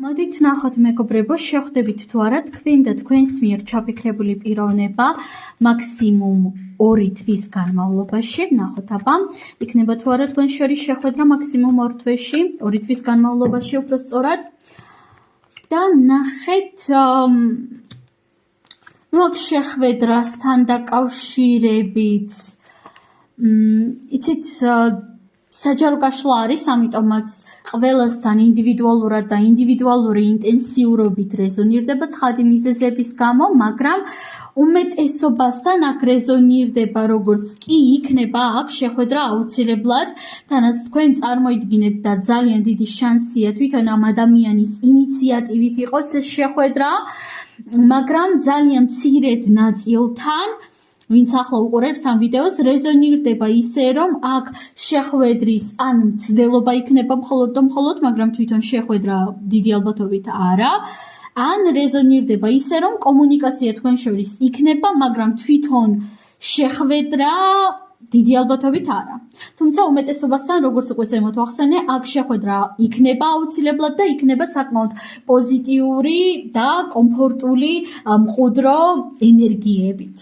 მოდით ნახოთ მეგობრებო, შევხვდებით თუ არა თქვენ და თქვენს მიერ ჩაფიქრებული პიროვნება მაქსიმუმ 2 თვის განმავლობაში. ნახოთ აბა, იქნება თუ არა თქვენ შორის შეხვედრა მაქსიმუმ 2 თვეში, 2 თვის განმავლობაში უფრო სწორად. და ნახეთ, აქ შეხვედრასთან დაკავშირებით, იცით, საჯარო გაშლა არის, ამიტომაც ყველასთან ინდივიდუალურად და ინდივიდუალური ინტენსიურობით რეზონირდება ცხადი მიზეზების გამო, მაგრამ უმეტესობასთან აქ რეზონირდება როგორც კი იქნება აქ შეხვედრა აუცილებლად, თანაც თქვენ წარმოიდგინეთ და ძალიან დიდი შანსია თვითონ ამ ადამიანის ინიციატივით იყოს ეს შეხვედრა, მაგრამ ძალიან მცირედ ნაწილთან ვინც ახლა უყურებს ამ ვიდეოს, რეზონირდება ისე, რომ აქ შეხვედრის ან მცდელობა იქნება მხოლოდ და მხოლოდ, მაგრამ თვითონ შეხვედრა დიდი ალბათობით არა, ან რეზონირდება ისე, რომ კომუნიკაცია თქვენ შორის იქნება, მაგრამ თვითონ შეხვედრა დიდი ალბათობით არა. თუმცა უმეტესობასთან, როგორც უკვე ზემოთ ვახსენე, აქ შეხვედრა იქნება აუცილებლად და იქნება საკმაოდ პოზიტიური და კომფორტული მყუდრო ენერგიებით.